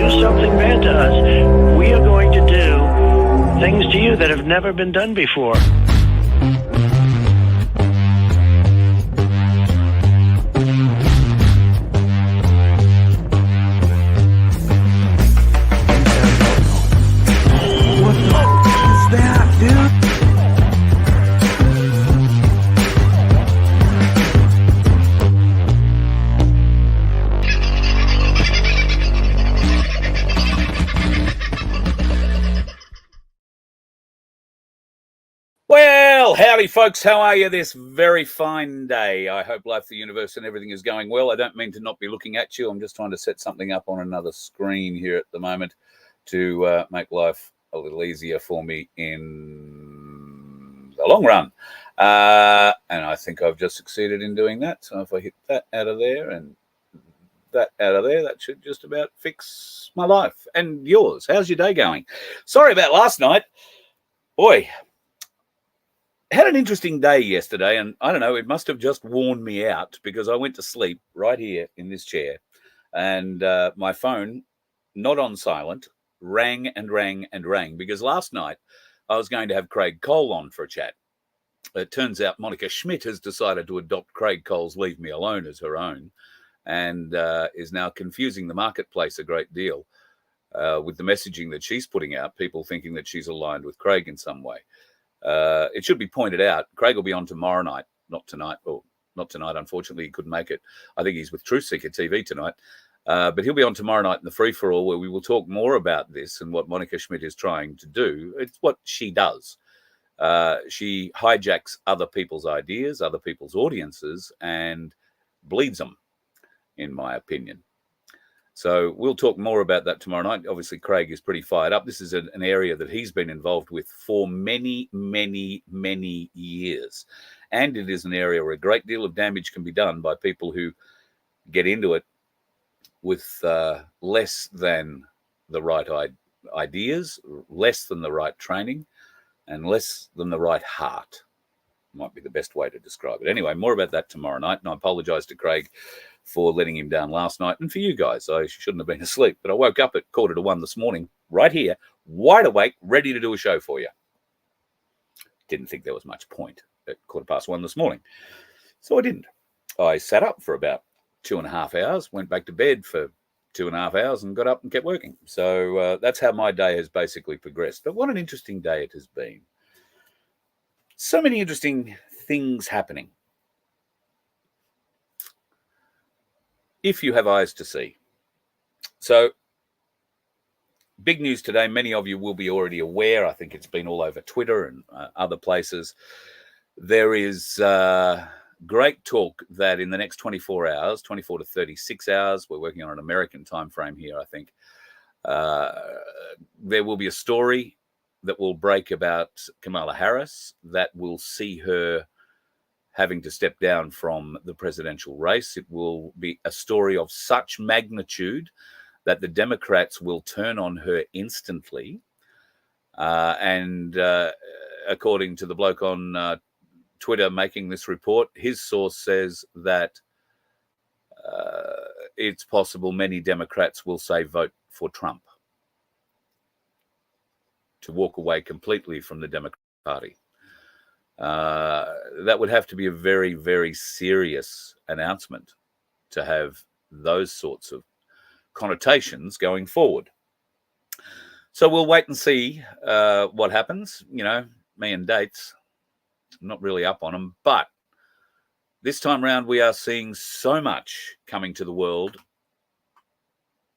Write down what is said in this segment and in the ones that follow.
do something bad to us, we are going to do things to you that have never been done before. Well, howdy, folks. How are you this very fine day? I hope life, the universe, and everything is going well. I don't mean to not be looking at you. I'm just trying to set something up on another screen here at the moment to make life a little easier for me in the long run. And I think I've just succeeded in doing that. So if I hit that out of there and that out of there, that should just about fix my life and yours. How's your day going? Sorry about last night. Boy, had an interesting day yesterday, and I don't know, it must have just worn me out because I went to sleep right here in this chair, and my phone, not on silent, rang and rang and rang because last night I was going to have Craig Cole on for a chat. It turns out Monica Schmidt has decided to adopt Craig Cole's Leave Me Alone as her own, and is now confusing the marketplace a great deal with the messaging that she's putting out, people thinking that she's aligned with Craig in some way. It should be pointed out, Craig will be on tomorrow night, not tonight. Well, not tonight, unfortunately, he couldn't make it. I think he's with Truth Seeker TV tonight. But he'll be on tomorrow night in the free-for-all where we will talk more about this and what Monica Schmidt is trying to do. It's what she does. She hijacks other people's ideas, other people's audiences, and bleeds them, in my opinion. So we'll talk more about that tomorrow night. Obviously, Craig is pretty fired up. This is an area that he's been involved with for many, many, many years. And it is an area where a great deal of damage can be done by people who get into it with less than the right ideas, less than the right training, and less than the right heart. Might be the best way to describe it. Anyway, more about that tomorrow night. And I apologize to Craig for letting him down last night. And for you guys, I shouldn't have been asleep. But I woke up at 1:45 this morning, right here, wide awake, ready to do a show for you. Didn't think there was much point at 1:15 this morning. So I didn't. I sat up for about 2.5 hours, went back to bed for 2.5 hours and got up and kept working. So that's how my day has basically progressed. But what an interesting day it has been. So many interesting things happening. If you have eyes to see. So, big news today. Many of you will be already aware. I think it's been all over Twitter and other places. There is great talk that in the next 24 hours, 24 to 36 hours, we're working on an American time frame here, I think, there will be a story that will break about Kamala Harris that will see her having to step down from the presidential race. It will be a story of such magnitude that the Democrats will turn on her instantly. And according to the bloke on Twitter making this report, his source says that it's possible many Democrats will say vote for Trump, to walk away completely from the Democratic Party. That would have to be a very, very serious announcement to have those sorts of connotations going forward. So we'll wait and see what happens. You know, me and dates, I'm not really up on them. But this time around, we are seeing so much coming to the world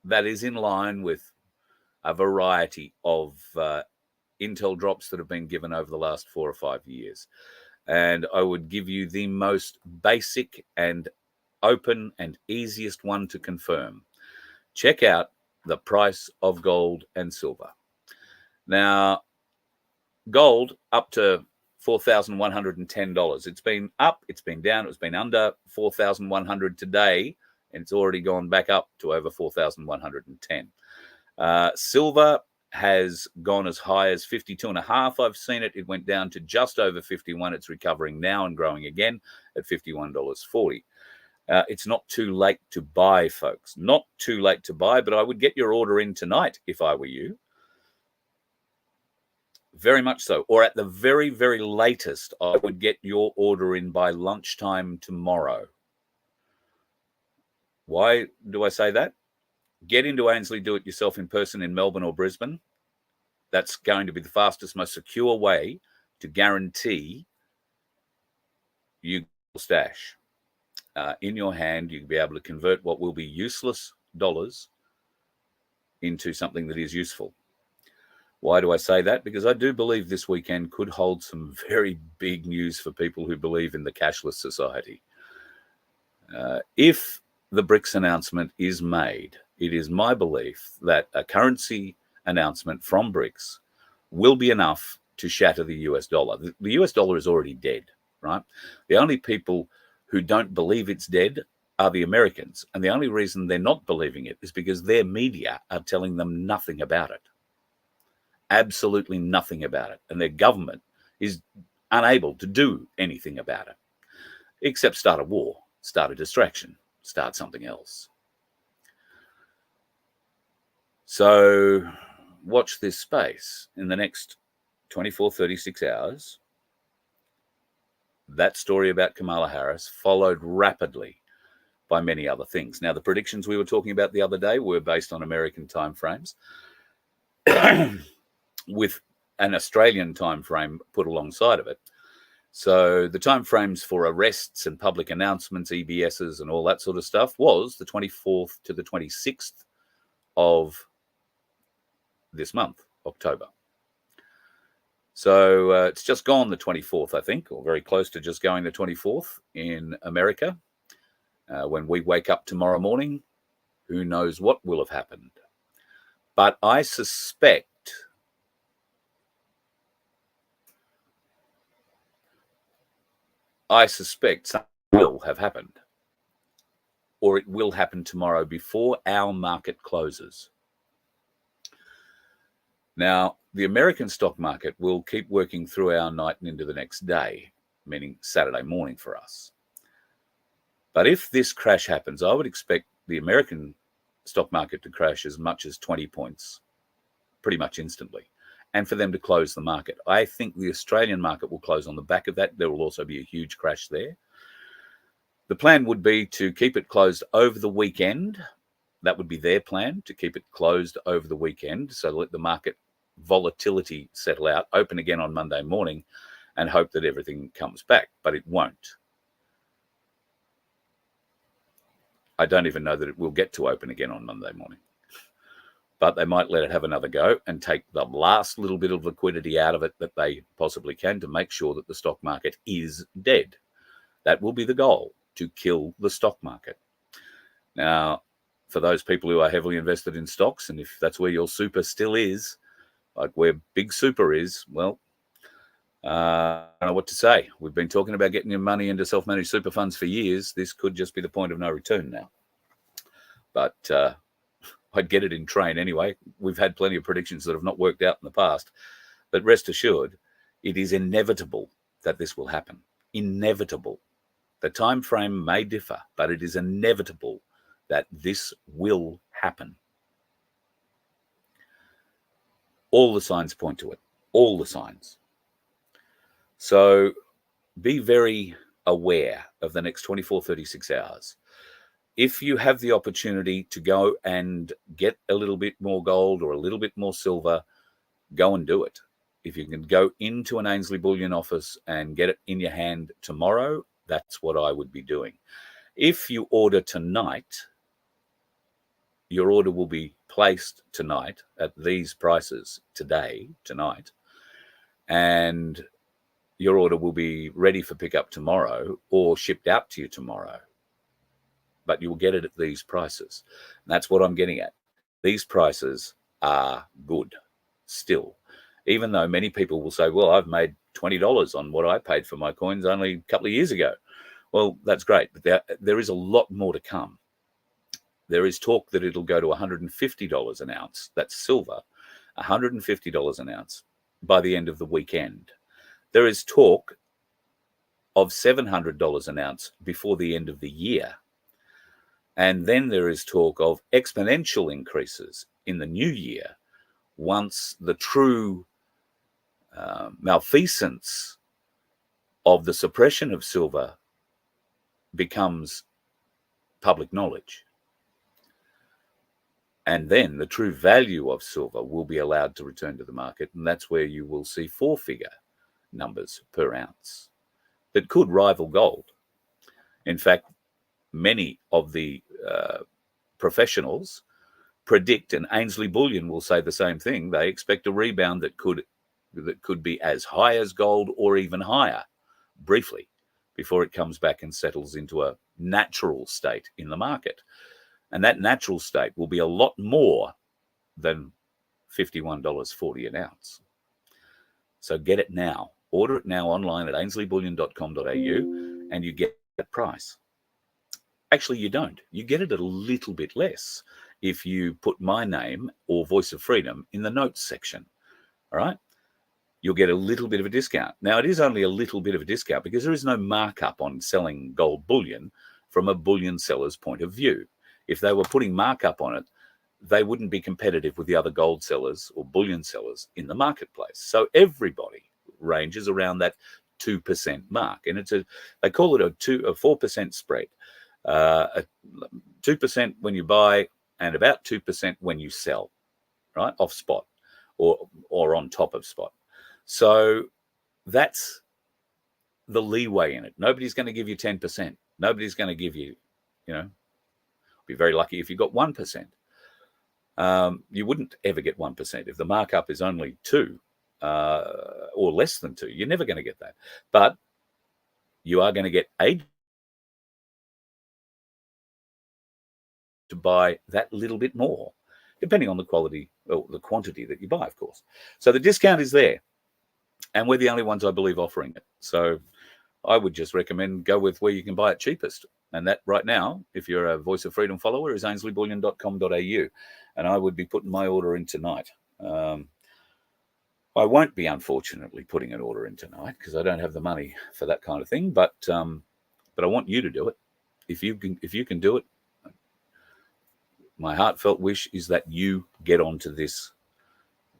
that is in line with a variety of intel drops that have been given over the last 4 or 5 years. And I would give you the most basic and open and easiest one to confirm. Check out the price of gold and silver. Now, gold up to $4,110. It's been up, it's been down, it's been under 4,100 today, and it's already gone back up to over 4,110. Silver has gone as high as 52.5. I've seen it. It went down to just over 51. It's recovering now and growing again at $51.40. It's not too late to buy, folks. Not too late to buy, but I would get your order in tonight if I were you. Very much so. Or at the very, very latest, I would get your order in by lunchtime tomorrow. Why do I say that? Get into Ainsley, do it yourself in person in Melbourne or Brisbane. That's going to be the fastest, most secure way to guarantee you stash in your hand. You'll be able to convert what will be useless dollars into something that is useful. Why do I say that? Because I do believe this weekend could hold some very big news for people who believe in the cashless society. If the BRICS announcement is made, it is my belief that a currency announcement from BRICS will be enough to shatter the US dollar. The US dollar is already dead, right? The only people who don't believe it's dead are the Americans. And the only reason they're not believing it is because their media are telling them nothing about it. Absolutely nothing about it. And their government is unable to do anything about it, except start a war, start a distraction, start something else. So watch this space. In the next 24, 36 hours, that story about Kamala Harris followed rapidly by many other things. Now, the predictions we were talking about the other day were based on American timeframes, with an Australian time frame put alongside of it. So the time frames for arrests and public announcements, EBSs and all that sort of stuff was the 24th to the 26th of this month, October. So it's just gone the 24th, I think, or very close to just going the 24th in America. When we wake up tomorrow morning, who knows what will have happened. But I suspect something will have happened, or it will happen tomorrow before our market closes. Now, the American stock market will keep working through our night and into the next day, meaning Saturday morning for us. But if this crash happens, I would expect the American stock market to crash as much as 20 points pretty much instantly, and for them to close the market. I think the Australian market will close on the back of that. There will also be a huge crash there. The plan would be to keep it closed over the weekend. That would be their plan, to keep it closed over the weekend, so let the market volatility settle out, open again on Monday morning, and hope that everything comes back. But it won't. I don't even know that it will get to open again on Monday morning. But they might let it have another go and take the last little bit of liquidity out of it that they possibly can to make sure that the stock market is dead. That will be the goal, to kill the stock market. Now, for those people who are heavily invested in stocks, and if that's where your super still is, like where Big Super is, well, I don't know what to say. We've been talking about getting your money into self-managed super funds for years. This could just be the point of no return now. But I'd get it in train anyway. We've had plenty of predictions that have not worked out in the past. But rest assured, it is inevitable that this will happen. Inevitable. The time frame may differ, but it is inevitable that this will happen. All the signs point to it. All the signs. So be very aware of the next 24, 36 hours. If you have the opportunity to go and get a little bit more gold or a little bit more silver, go and do it. If you can go into an Ainsley Bullion office and get it in your hand tomorrow, that's what I would be doing. If you order tonight, your order will be placed tonight at these prices tonight, and your order will be ready for pickup tomorrow or shipped out to you tomorrow. But you will get it at these prices. And that's what I'm getting at. These prices are good still, even though many people will say, well, I've made $20 on what I paid for my coins only a couple of years ago. Well, that's great, but there is a lot more to come. There is talk that it'll go to $150 an ounce. That's silver, $150 an ounce by the end of the weekend. There is talk of $700 an ounce before the end of the year. And then there is talk of exponential increases in the new year once the true malfeasance of the suppression of silver becomes public knowledge. And then the true value of silver will be allowed to return to the market. And that's where you will see 4-figure numbers per ounce that could rival gold. In fact, many of the professionals predict, and Ainsley Bullion will say the same thing, they expect a rebound that could be as high as gold or even higher briefly before it comes back and settles into a natural state in the market. And that natural state will be a lot more than $51.40 an ounce. So get it now. Order it now online at ainsleyBullion.com.au and you get that price. Actually, you don't. You get it at a little bit less if you put my name or Voice of Freedom in the notes section. All right? You'll get a little bit of a discount. Now, it is only a little bit of a discount because there is no markup on selling gold bullion from a bullion seller's point of view. If they were putting markup on it, they wouldn't be competitive with the other gold sellers or bullion sellers in the marketplace. So everybody ranges around that 2% mark. And they call it a 4% spread. 2% when you buy and about 2% when you sell, right? Off spot or on top of spot. So that's the leeway in it. Nobody's going to give you 10%. Nobody's going to give you, be very lucky if you got 1%. You wouldn't ever get 1%. If the markup is only 2 or less than 2, you're never going to get that. But you are going to get to buy that little bit more, depending on the quality or the quantity that you buy, of course. So the discount is there. And we're the only ones, I believe, offering it. So I would just recommend go with where you can buy it cheapest. And that right now, if you're a Voice of Freedom follower, is ainsleyBullion.com.au. And I would be putting my order in tonight. I won't be, unfortunately, putting an order in tonight because I don't have the money for that kind of thing. But I want you to do it. If you can do it, my heartfelt wish is that you get onto this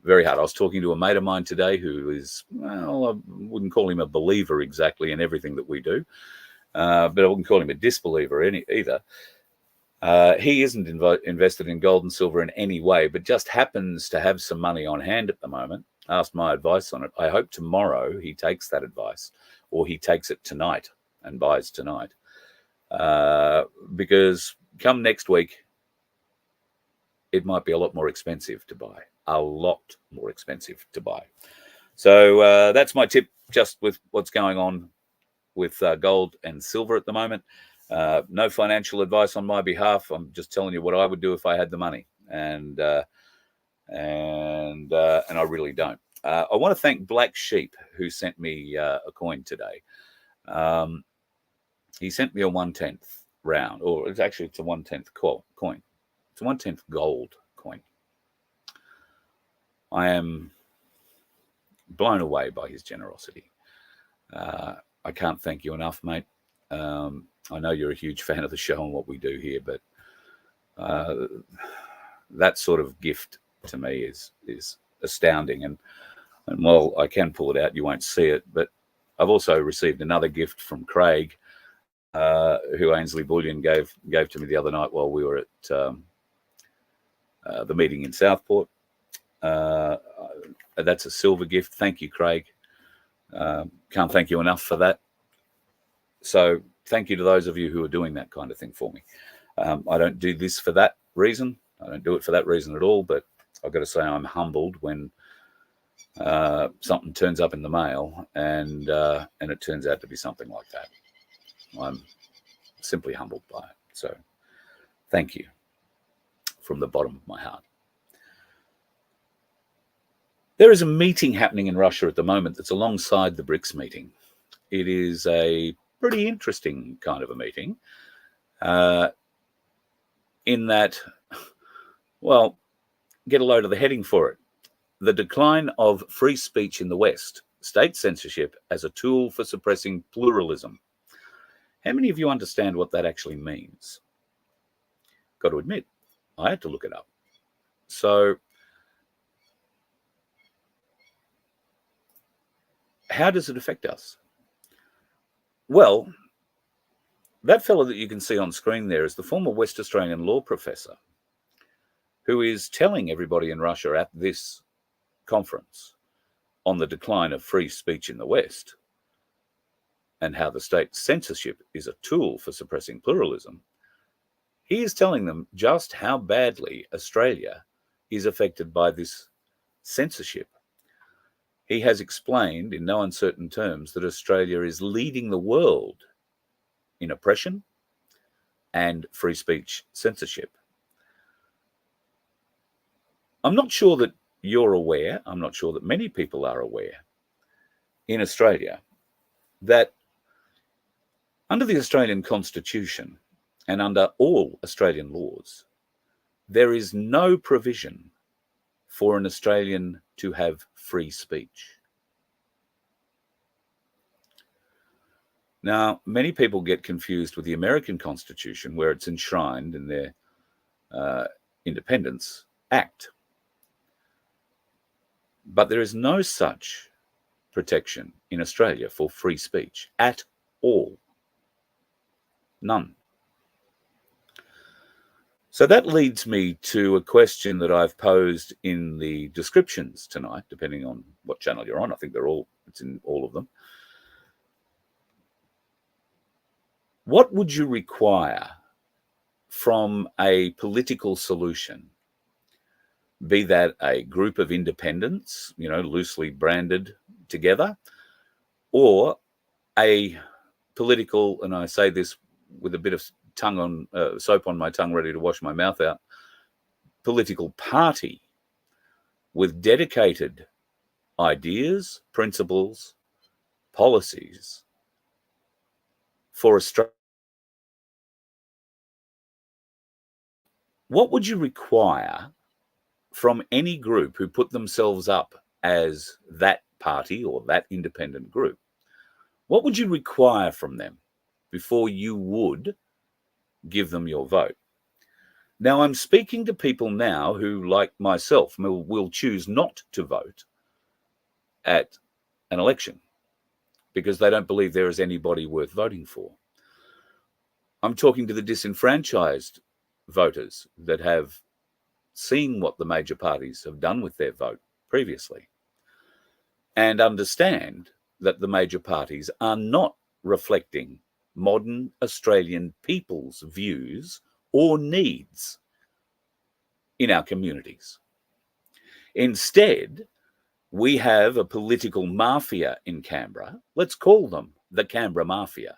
very hard. I was talking to a mate of mine today who is, well, I wouldn't call him a believer exactly in everything that we do, but I wouldn't call him a disbeliever either. He isn't invested in gold and silver in any way, but just happens to have some money on hand at the moment. Asked my advice on it. I hope tomorrow he takes that advice, or he takes it tonight and buys tonight, because come next week, it might be a lot more expensive to buy. A lot more expensive to buy. So that's my tip, just with what's going on with gold and silver at the moment. No financial advice on my behalf. I'm just telling you what I would do if I had the money, and I really don't. I want to thank Black Sheep, who sent me a coin today. He sent me a 1/10 round, or it's a 1/10 coin. It's a 1/10 gold coin. I am blown away by his generosity. I can't thank you enough, mate. I know you're a huge fan of the show and what we do here, but that sort of gift to me is astounding. And while I can pull it out, you won't see it. But I've also received another gift from Craig, who Ainsley Bullion gave to me the other night while we were at the meeting in Southport. That's a silver gift. Thank you, Craig. Can't thank you enough for that. So thank you to those of you who are doing that kind of thing for me. I don't do this for that reason. I don't do it for that reason at all. But I've got to say I'm humbled when something turns up in the mail and it turns out to be something like that. I'm simply humbled by it. So thank you from the bottom of my heart. There is a meeting happening in Russia at the moment that's alongside the BRICS meeting. It is a pretty interesting kind of a meeting, in that, well, get a load of the heading for it. The decline of free speech in the West, state censorship as a tool for suppressing pluralism. How many of you understand what that actually means? got to admit, I had to look it up. So how does it affect us? Well, that fellow that you can see on screen there is the former West Australian law professor who is telling everybody in Russia at this conference on the decline of free speech in the West and how the state's censorship is a tool for suppressing pluralism. He is telling them just how badly Australia is affected by this censorship. He has explained in no uncertain terms that Australia is leading the world in oppression and free speech censorship. I'm not sure that you're aware, I'm not sure that many people are aware in Australia that under the Australian Constitution and under all Australian laws, there is no provision for an Australian to have free speech. Now, many people get confused with the American Constitution, where it's enshrined in their Independence Act. But there is no such protection in Australia for free speech at all. None. So that leads me to a question that I've posed in the descriptions tonight, depending on what channel you're on. I think it's in all of them. What would you require from a political solution? Be that a group of independents, loosely branded together, or a political, and I say this with a bit of soap on my tongue, ready to wash my mouth out, political party with dedicated ideas, principles, policies for Australia. What would you require from any group who put themselves up as that party or that independent group? What would you require from them before you would give them your vote? Now, I'm speaking to people now who, like myself, will choose not to vote at an election because they don't believe there is anybody worth voting for. I'm talking to the disenfranchised voters that have seen what the major parties have done with their vote previously and understand that the major parties are not reflecting modern Australian people's views or needs in our communities. Instead, we have a political mafia in Canberra, let's call them the Canberra Mafia,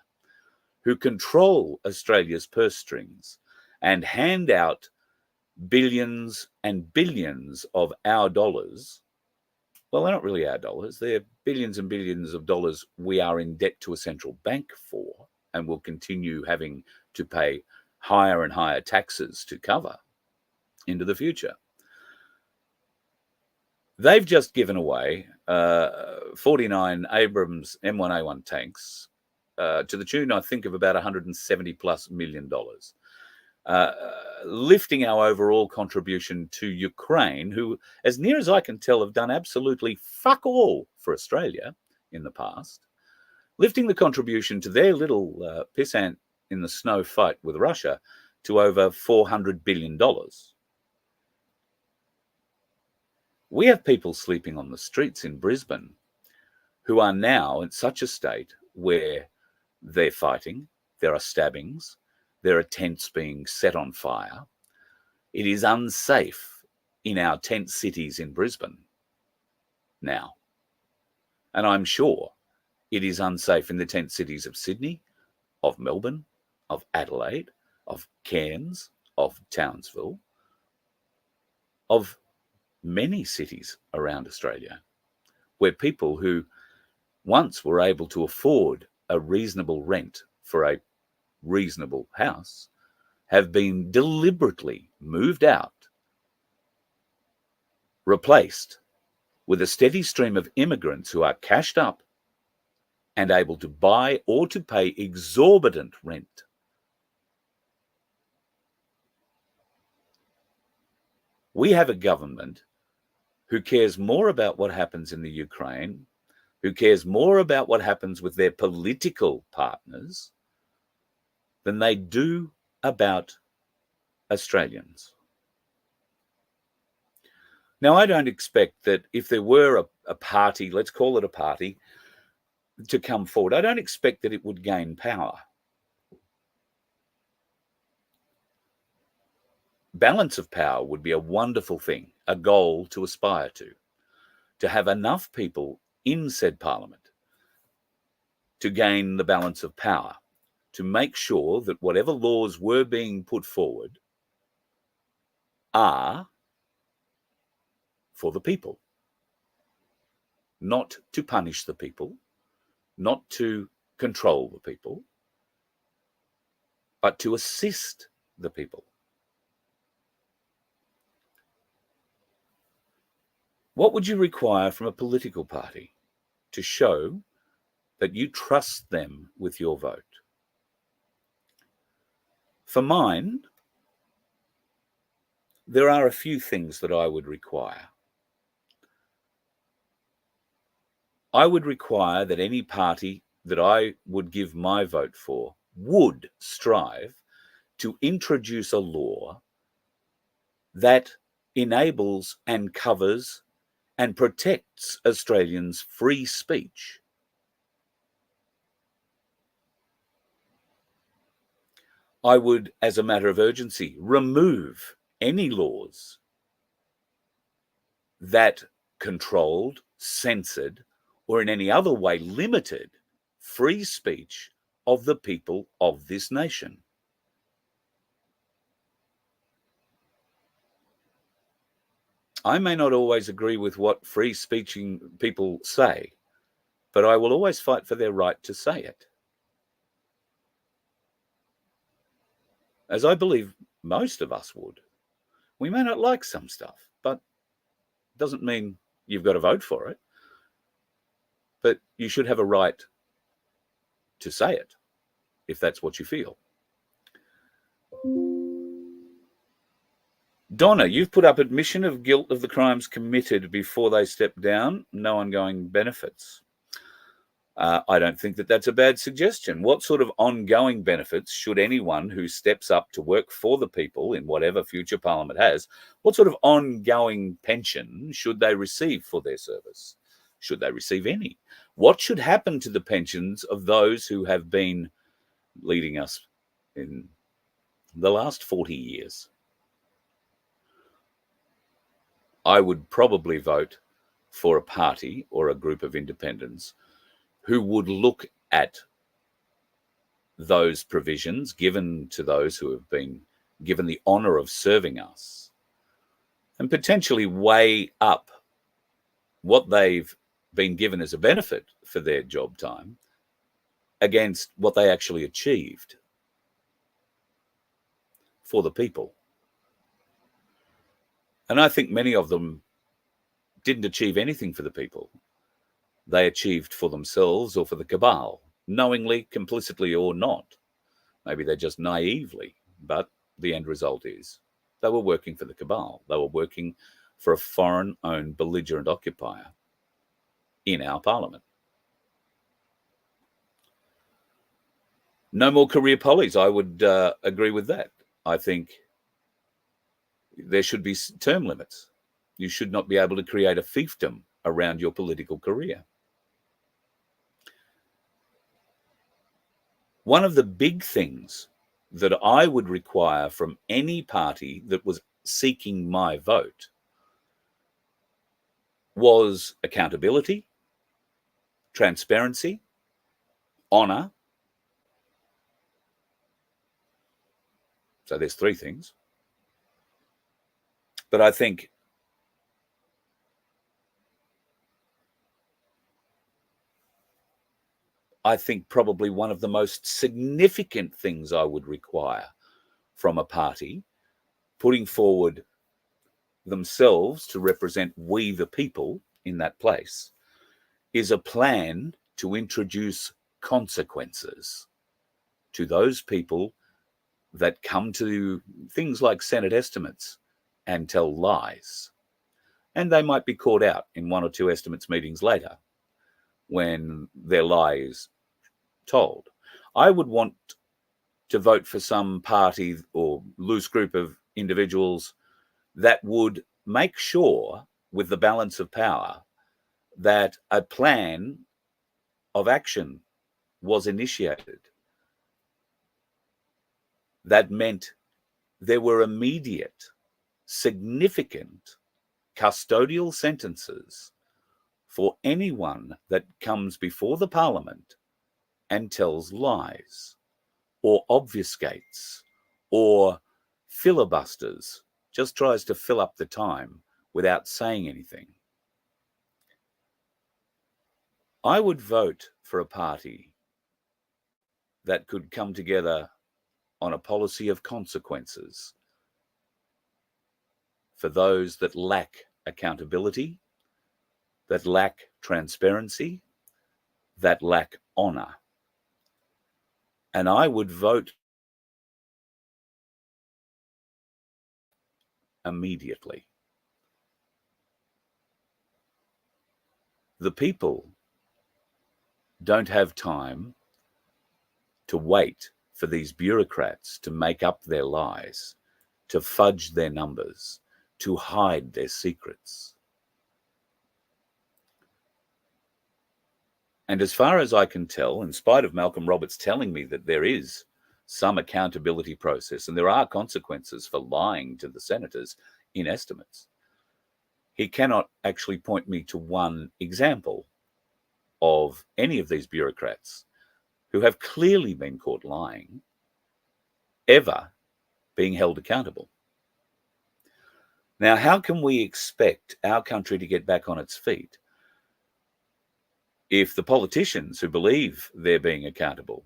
who control Australia's purse strings and hand out billions and billions of our dollars. Well, they're not really our dollars. They're billions and billions of dollars we are in debt to a central bank for and will continue having to pay higher and higher taxes to cover into the future. They've just given away 49 Abrams M1A1 tanks to the tune, I think, of about $170+ million. Lifting our overall contribution to Ukraine, who, as near as I can tell, have done absolutely fuck all for Australia in the past, lifting the contribution to their little pissant in the snow fight with Russia to over $400 billion. We have people sleeping on the streets in Brisbane who are now in such a state where they're fighting, there are stabbings, there are tents being set on fire. It is unsafe in our tent cities in Brisbane now. And I'm sure it is unsafe in the tent cities of Sydney, of Melbourne, of Adelaide, of Cairns, of Townsville, of many cities around Australia, where people who once were able to afford a reasonable rent for a reasonable house have been deliberately moved out, replaced with a steady stream of immigrants who are cashed up and able to buy or to pay exorbitant rent. We have a government who cares more about what happens in the Ukraine, who cares more about what happens with their political partners than they do about Australians. Now, I don't expect that if there were a party, let's call it a party, to come forward, I don't expect that it would gain power. Balance of power would be a wonderful thing, a goal to aspire to have enough people in said parliament to gain the balance of power, to make sure that whatever laws were being put forward are for the people, not to punish the people, not to control the people, but to assist the people. What would you require from a political party to show that you trust them with your vote? For mine, there are a few things that I would require. I would require that any party that I would give my vote for would strive to introduce a law that enables and covers and protects Australians' free speech. I would, as a matter of urgency, remove any laws that controlled, censored, or in any other way limited free speech of the people of this nation. I may not always agree with what free speeching people say, but I will always fight for their right to say it. As I believe most of us would. We may not like some stuff, but it doesn't mean you've got to vote for it. But you should have a right to say it, if that's what you feel. Donna, you've put up admission of guilt of the crimes committed before they step down, no ongoing benefits. I don't think that that's a bad suggestion. What sort of ongoing benefits should anyone who steps up to work for the people in whatever future Parliament has, what sort of ongoing pension should they receive for their service? Should they receive any? What should happen to the pensions of those who have been leading us in the last 40 years? I would probably vote for a party or a group of independents who would look at those provisions given to those who have been given the honour of serving us and potentially weigh up what they've been given as a benefit for their job time against what they actually achieved for the people. And I think many of them didn't achieve anything for the people. They achieved for themselves or for the cabal, knowingly, complicitly or not. Maybe they're just naively, but the end result is they were working for the cabal. They were working for a foreign-owned belligerent occupier in our parliament. No more career pollies. I would agree with that. I think there should be term limits. You should not be able to create a fiefdom around your political career. One of the big things that I would require from any party that was seeking my vote was accountability, transparency, honour. So there's three things. But I think probably one of the most significant things I would require from a party putting forward themselves to represent we the people in that place is a plan to introduce consequences to those people that come to things like Senate estimates and tell lies. And they might be caught out in one or two estimates meetings later when their lie is told. I would want to vote for some party or loose group of individuals that would make sure, with the balance of power, that a plan of action was initiated. That meant there were immediate, significant custodial sentences for anyone that comes before the Parliament and tells lies or obfuscates or filibusters, just tries to fill up the time without saying anything. I would vote for a party that could come together on a policy of consequences for those that lack accountability, that lack transparency, that lack honor. And I would vote immediately. The people don't have time to wait for these bureaucrats to make up their lies, to fudge their numbers, to hide their secrets. And as far as I can tell, in spite of Malcolm Roberts telling me that there is some accountability process and there are consequences for lying to the senators in estimates, he cannot actually point me to one example of any of these bureaucrats who have clearly been caught lying ever being held accountable. Now, how can we expect our country to get back on its feet if the politicians who believe they're being accountable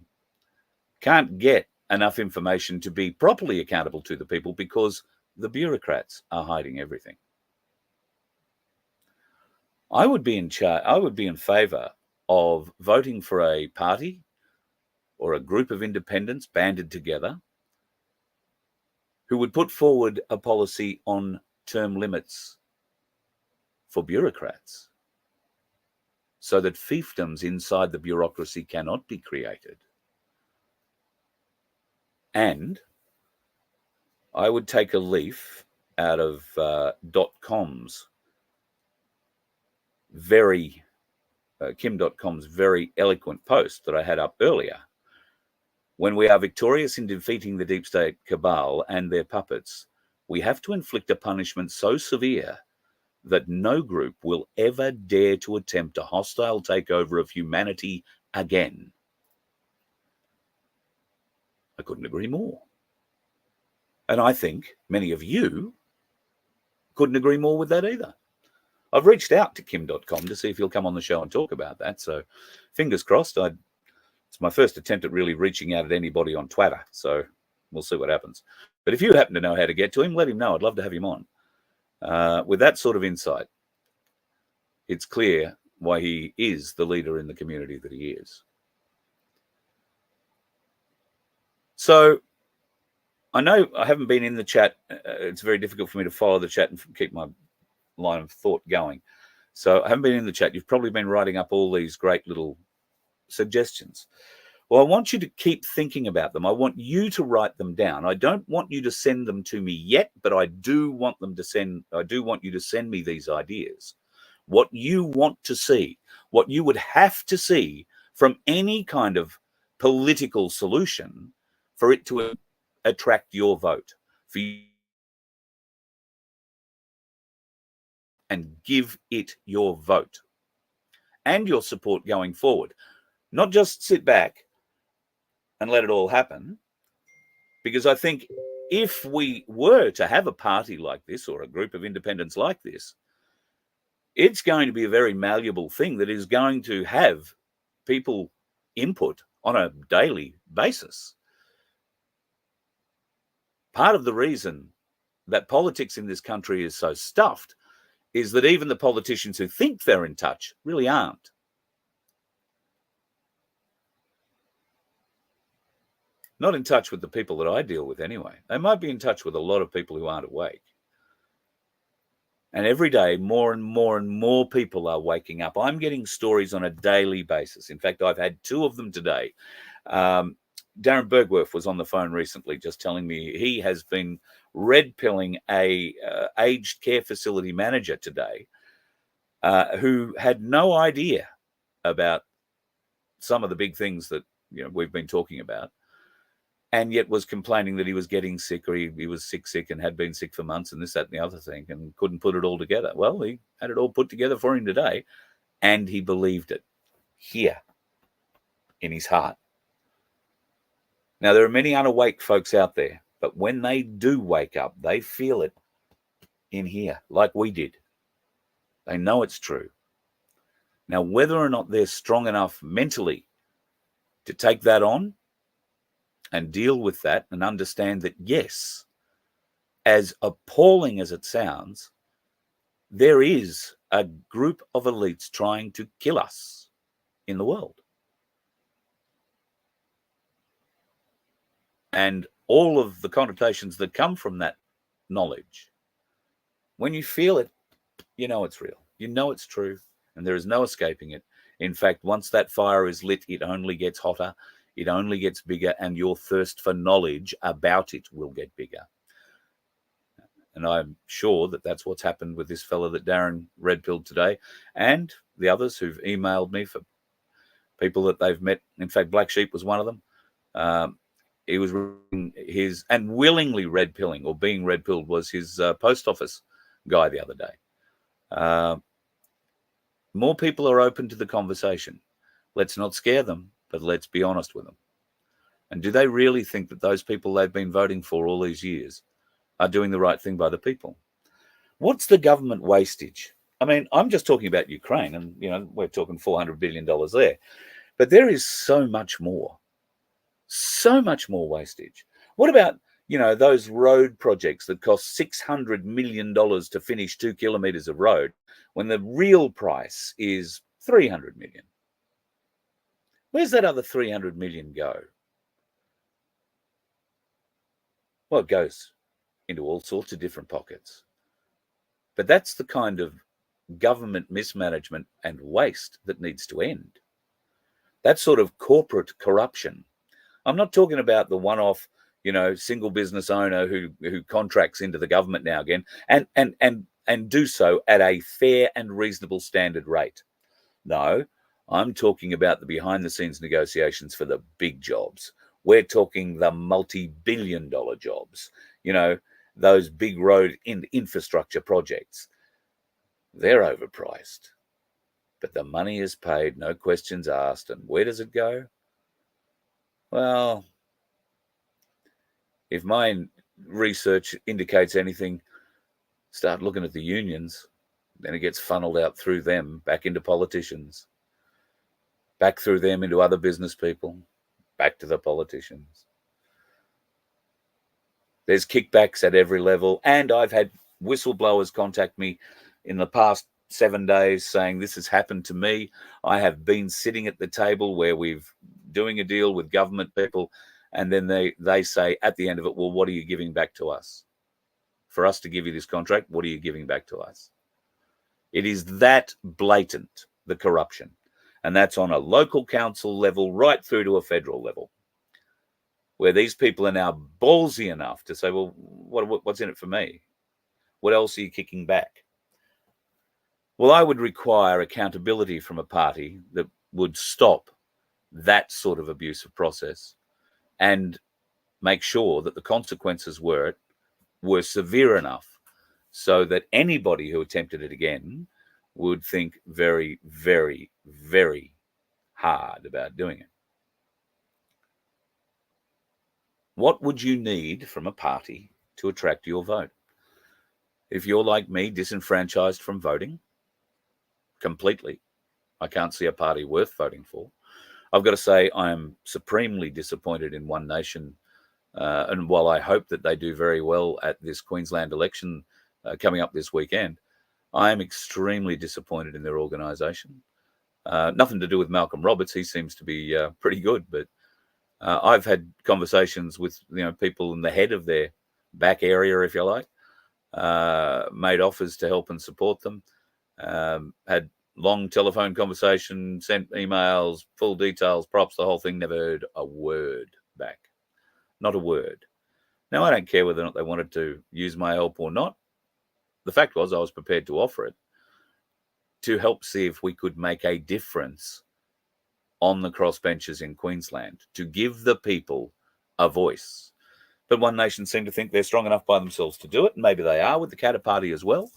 can't get enough information to be properly accountable to the people because the bureaucrats are hiding everything? I would be in favor of voting for a party or a group of independents banded together who would put forward a policy on term limits for bureaucrats so that fiefdoms inside the bureaucracy cannot be created. And I would take a leaf out of .com's Kim.com's very eloquent post that I had up earlier. When we are victorious in defeating the deep state cabal and their puppets, we have to inflict a punishment so severe that no group will ever dare to attempt a hostile takeover of humanity again. I couldn't agree more. And I think many of you couldn't agree more with that either. I've reached out to Kim.com to see if he'll come on the show and talk about that. So fingers crossed. It's my first attempt at really reaching out at anybody on Twitter. So we'll see what happens. But if you happen to know how to get to him, let him know. I'd love to have him on. With that sort of insight, it's clear why he is the leader in the community that he is. So I know I haven't been in the chat. It's very difficult for me to follow the chat and keep my line of thought going. So I haven't been in the chat. You've probably been writing up all these great little suggestions. Well, I want you to keep thinking about them. I want you to write them down. I don't want you to send them to me yet, but I do want you to send me these ideas. What you want to see, what you would have to see from any kind of political solution for it to attract your vote, for you and give it your vote and your support going forward. Not just sit back and let it all happen, because I think if we were to have a party like this or a group of independents like this, it's going to be a very malleable thing that is going to have people input on a daily basis. Part of the reason that politics in this country is so stuffed is that even the politicians who think they're in touch really aren't. Not in touch with the people that I deal with anyway. They might be in touch with a lot of people who aren't awake. And every day, more and more and more people are waking up. I'm getting stories on a daily basis. In fact, I've had 2 of them today. Darren Bergworth was on the phone recently just telling me he has been red pilling a aged care facility manager today who had no idea about some of the big things that we've been talking about, and yet was complaining that he was getting sick, or he was sick and had been sick for months, and this, that, and the other thing, and couldn't put it all together. Well, he had it all put together for him today, and he believed it here in his heart. Now, there are many unawake folks out there, but when they do wake up, they feel it in here, like we did. They know it's true. Now, whether or not they're strong enough mentally to take that on and deal with that and understand that, yes, as appalling as it sounds, there is a group of elites trying to kill us in the world. And all of the connotations that come from that knowledge, when you feel it, you know it's real. You know it's true, and there is no escaping it. In fact, once that fire is lit, it only gets hotter, it only gets bigger, and your thirst for knowledge about it will get bigger. And I'm sure that that's what's happened with this fella that Darren red-pilled today, and the others who've emailed me for people that they've met. In fact, Black Sheep was one of them. He was and willingly red-pilling, or being red-pilled, was his post office guy the other day. More people are open to the conversation. Let's not scare them, but let's be honest with them. And do they really think that those people they've been voting for all these years are doing the right thing by the people? What's the government wastage? I mean, I'm just talking about Ukraine, and we're talking $400 billion there. But there is so much more wastage. What about, those road projects that cost $600 million to finish 2 kilometers of road when the real price is $300 million? Where's that other $300 million go? Well, it goes into all sorts of different pockets. But that's the kind of government mismanagement and waste that needs to end. That sort of corporate corruption. I'm not talking about the one-off, single business owner who contracts into the government now again and do so at a fair and reasonable standard rate. No, I'm talking about the behind-the-scenes negotiations for the big jobs. We're talking the multi-billion-dollar jobs, those big road infrastructure projects. They're overpriced. But the money is paid, no questions asked. And where does it go? Well, if my research indicates anything, start looking at the unions. Then it gets funneled out through them, back into politicians, back through them into other business people, back to the politicians. There's kickbacks at every level. And I've had whistleblowers contact me in the past 7 days saying this has happened to me. I have been sitting at the table where we've doing a deal with government people, and then they say at the end of it, well, what are you giving back to us? For us to give you this contract, what are you giving back to us? It is that blatant, the corruption. And that's on a local council level right through to a federal level, where these people are now ballsy enough to say, well, what's in it for me? What else are you kicking back? Well, I would require accountability from a party that would stop that sort of abusive process and make sure that the consequences were severe enough so that anybody who attempted it again would think very, very, very hard about doing it. What would you need from a party to attract your vote? If you're like me, disenfranchised from voting completely, I can't see a party worth voting for. I've got to say I am supremely disappointed in One Nation. And while I hope that they do very well at this Queensland election coming up this weekend, I am extremely disappointed in their organisation. Nothing to do with Malcolm Roberts. He seems to be pretty good. But I've had conversations with people in the head of their back area, if you like, made offers to help and support them, had long telephone conversation, sent emails, full details, props, the whole thing. Never heard a word back. Not a word. Now, I don't care whether or not they wanted to use my help or not. The fact was I was prepared to offer it to help see if we could make a difference on the crossbenchers in Queensland, to give the people a voice. But One Nation seem to think they're strong enough by themselves to do it, and maybe they are with the Katter Party as well.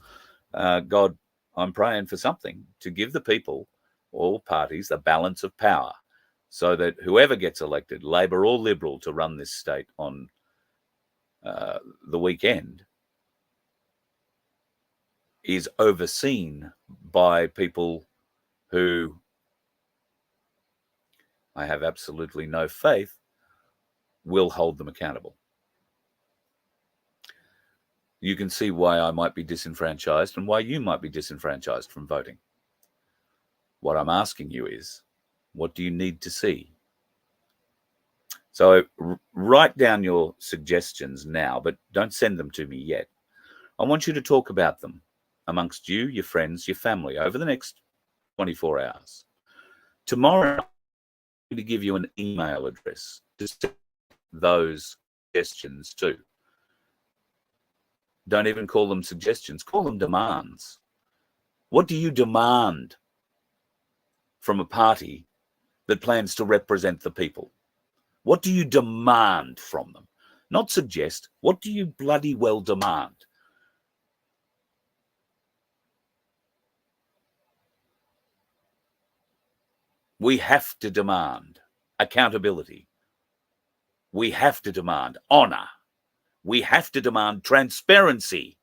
God, I'm praying for something to give the people, all parties, a balance of power so that whoever gets elected, Labor or Liberal, to run this state on the weekend is overseen by people who I have absolutely no faith will hold them accountable. You can see why I might be disenfranchised and why you might be disenfranchised from voting. What I'm asking you is, what do you need to see? So write down your suggestions now, but don't send them to me yet. I want you to talk about them amongst you, your friends, your family over the next 24 hours. Tomorrow, I'm going to give you an email address to send those suggestions to. Don't even call them suggestions, call them demands. What do you demand from a party that plans to represent the people? What do you demand from them? Not suggest. What do you bloody well demand? We have to demand accountability. We have to demand honor. We have to demand transparency.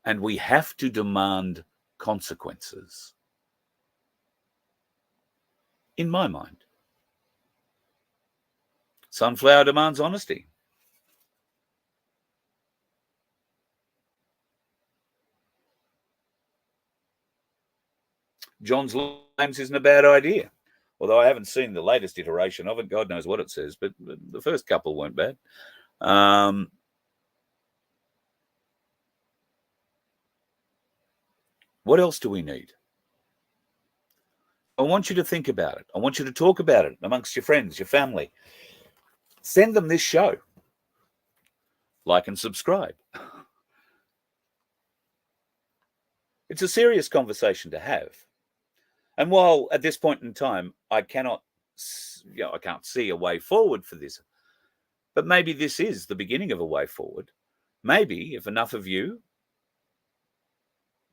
And we have to demand consequences. In my mind, Sunflower demands honesty. John's Lames isn't a bad idea. Although I haven't seen the latest iteration of it. God knows what it says, but the first couple weren't bad. What else do we need? I want you to think about it. I want you to talk about it amongst your friends, your family. Send them this show. Like and subscribe. It's a serious conversation to have. And while at this point in time, I can't see a way forward for this, but maybe this is the beginning of a way forward. Maybe if enough of you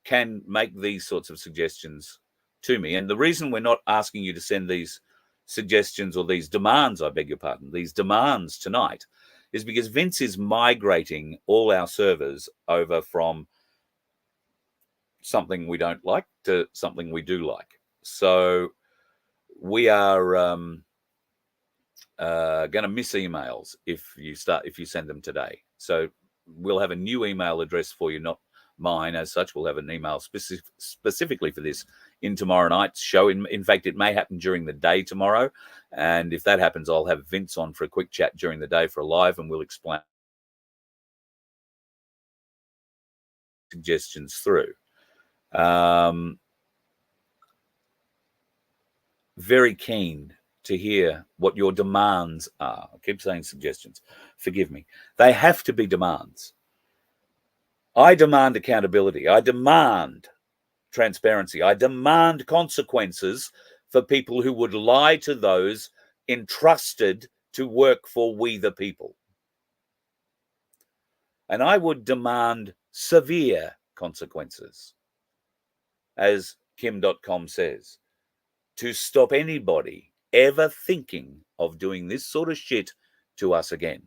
can make these sorts of suggestions to me, and the reason we're not asking you to send these suggestions or these demands, I beg your pardon, these demands tonight, is because Vince is migrating all our servers over from something we don't like to something we do like. So we are going to miss emails if you send them today. So we'll have a new email address for you, not mine as such. We'll have an email specifically for this in tomorrow night's show. In fact, it may happen during the day tomorrow. And if that happens, I'll have Vince on for a quick chat during the day for a live, and we'll explain suggestions through. Very keen to hear what your demands are. I keep saying suggestions. Forgive me. They have to be demands. I demand accountability. I demand transparency. I demand consequences for people who would lie to those entrusted to work for we the people. And I would demand severe consequences, as Kim.com says, to stop anybody ever thinking of doing this sort of shit to us again.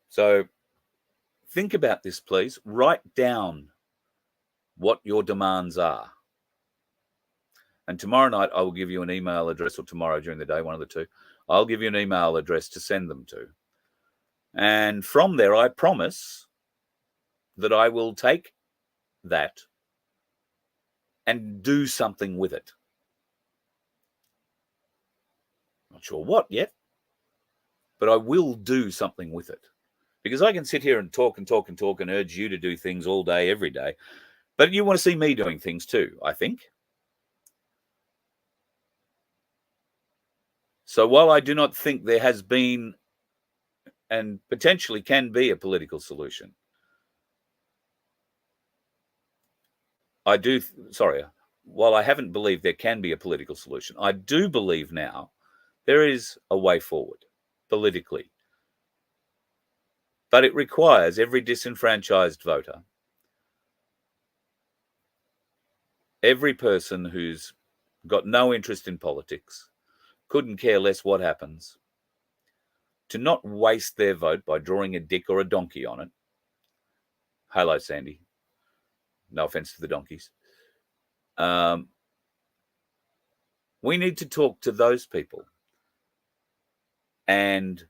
So think about this, please. Write down what your demands are. And tomorrow night, I will give you an email address, or tomorrow during the day, one of the two. I'll give you an email address to send them to. And from there, I promise that I will take that and do something with it. Not sure what yet, but I will do something with it. Because I can sit here and talk and talk and talk and urge you to do things all day, every day. But you want to see me doing things too, I think. So while I do not think there has been and potentially can be a political solution, while I haven't believed there can be a political solution, I do believe now there is a way forward politically. But it requires every disenfranchised voter, every person who's got no interest in politics, couldn't care less what happens, to not waste their vote by drawing a dick or a donkey on it. Hello, Sandy. No offense to the donkeys. We need to talk to those people and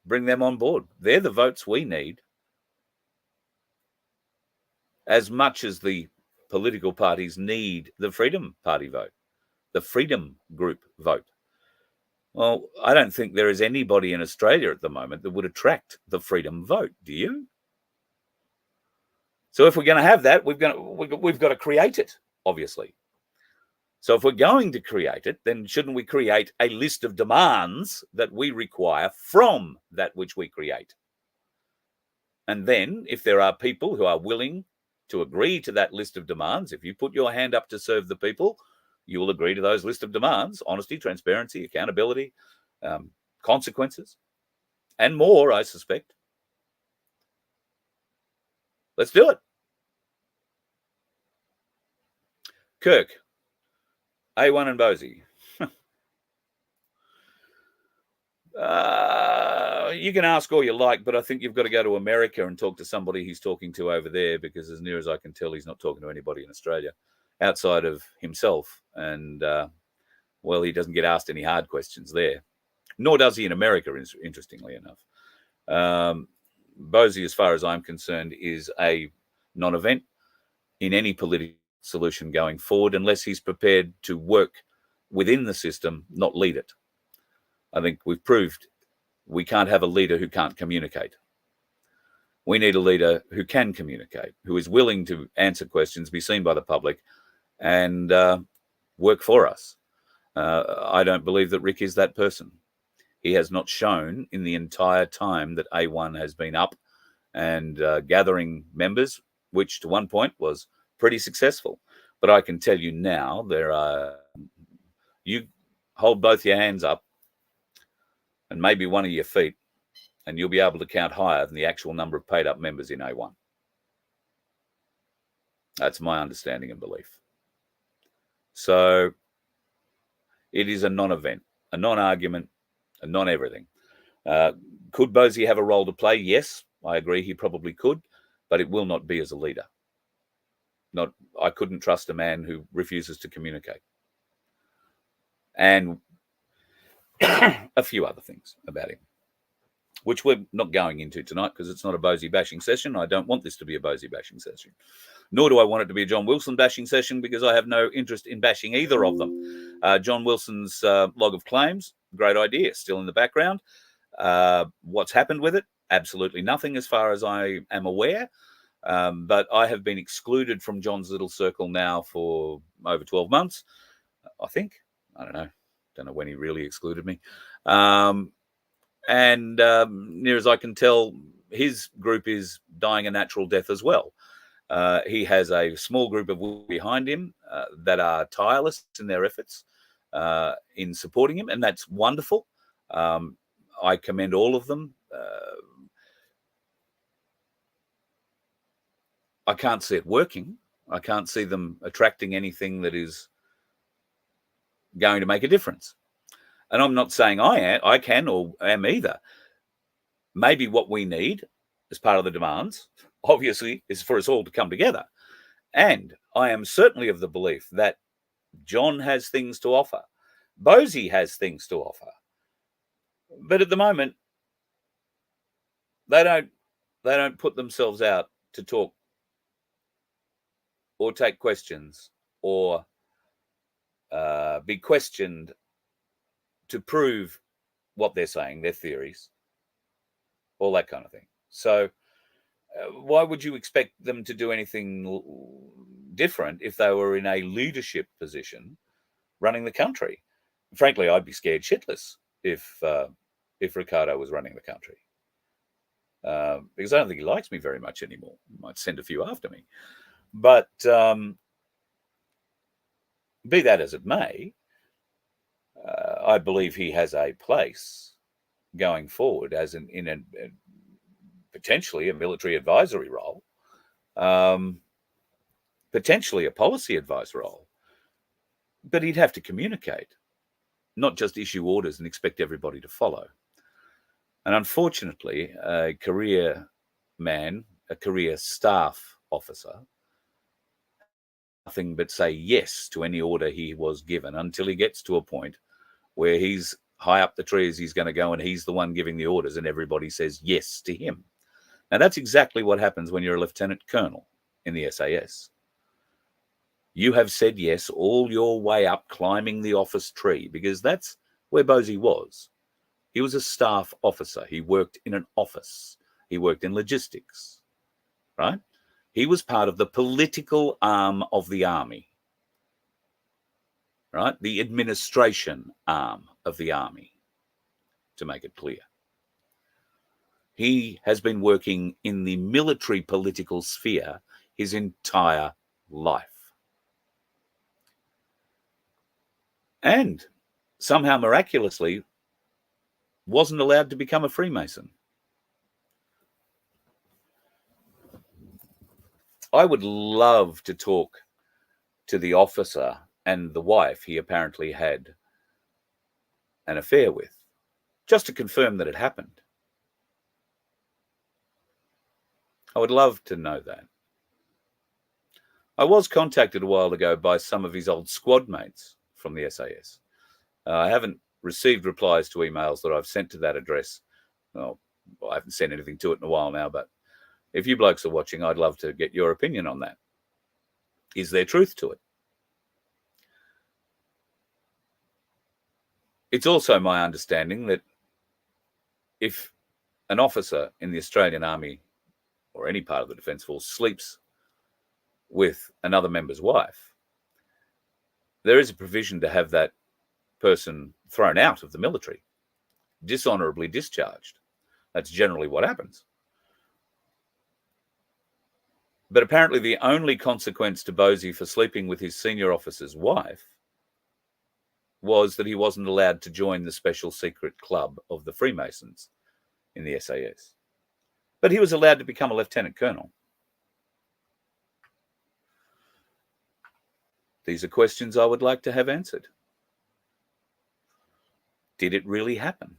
bring them on board. They're the votes we need, as much as the political parties need the Freedom Party vote, the Freedom Group vote. Well, I don't think there is anybody in Australia at the moment that would attract the Freedom vote. Do you? So if we're going to have that, we've got to create it, obviously. So if we're going to create it, then shouldn't we create a list of demands that we require from that which we create? And then if there are people who are willing to agree to that list of demands, if you put your hand up to serve the people, you will agree to those list of demands: honesty, transparency, accountability, consequences, and more, I suspect. Let's do it. Kirk, A1 and Bosie. You can ask all you like, but I think you've got to go to America and talk to somebody he's talking to over there, because as near as I can tell, he's not talking to anybody in Australia outside of himself. And, well, he doesn't get asked any hard questions there, nor does he in America, interestingly enough. Bosie, as far as I'm concerned, is a non-event in any political solution going forward, unless he's prepared to work within the system, not lead it. I think we've proved we can't have a leader who can't communicate. We need a leader who can communicate, who is willing to answer questions, be seen by the public, and work for us. I don't believe that Rick is that person. He has not shown in the entire time that A1 has been up and gathering members, which to one point was pretty successful. But I can tell you now, you hold both your hands up and maybe one of your feet, and you'll be able to count higher than the actual number of paid up members in A1. That's my understanding and belief. So it is a non-event, a non-argument, a non-everything. Could Bosie have a role to play? Yes, I agree, he probably could, but it will not be as a leader. I couldn't trust a man who refuses to communicate. And a few other things about him, which we're not going into tonight because it's not a Bosie bashing session. I don't want this to be a Bosie bashing session, nor do I want it to be a John Wilson bashing session, because I have no interest in bashing either of them. John Wilson's log of claims, great idea, still in the background. What's happened with it? Absolutely nothing as far as I am aware. But I have been excluded from John's little circle now for over 12 months, I think. I don't know. Don't know when he really excluded me. And near as I can tell, his group is dying a natural death as well. He has a small group of women behind him that are tireless in their efforts in supporting him, and that's wonderful. I commend all of them. I can't see it working. I can't see them attracting anything that is going to make a difference. And I'm not saying I can or am either. Maybe what we need as part of the demands, obviously, is for us all to come together. And I am certainly of the belief that John has things to offer. Bosie has things to offer. But at the moment, they don't put themselves out to talk or take questions or be questioned to prove what they're saying, their theories, all that kind of thing. So why would you expect them to do anything different if they were in a leadership position running the country? Frankly, I'd be scared shitless if Ricardo was running the country, because I don't think he likes me very much anymore. He might send a few after me. But be that as it may, I believe he has a place going forward as in potentially a military advisory role, potentially a policy advice role. But he'd have to communicate, not just issue orders and expect everybody to follow. And unfortunately, a career man, a career staff officer, nothing but say yes to any order he was given until he gets to a point where he's high up the tree as he's going to go and he's the one giving the orders and everybody says yes to him. Now, that's exactly what happens when you're a lieutenant colonel in the SAS. You have said yes all your way up climbing the office tree, because that's where Bosie was. He was a staff officer. He worked in an office. He worked in logistics, right? He was part of the political arm of the army, right? The administration arm of the army, to make it clear. He has been working in the military political sphere his entire life. And somehow miraculously wasn't allowed to become a Freemason. I would love to talk to the officer and the wife he apparently had an affair with, just to confirm that it happened. I would love to know that. I was contacted a while ago by some of his old squad mates from the SAS. I haven't received replies to emails that I've sent to that address. Well, I haven't sent anything to it in a while now, but if you blokes are watching, I'd love to get your opinion on that. Is there truth to it? It's also my understanding that if an officer in the Australian Army or any part of the Defence Force sleeps with another member's wife, there is a provision to have that person thrown out of the military, dishonourably discharged. That's generally what happens. But apparently the only consequence to Bosie for sleeping with his senior officer's wife was that he wasn't allowed to join the special secret club of the Freemasons in the SAS. But he was allowed to become a lieutenant colonel. These are questions I would like to have answered. Did it really happen?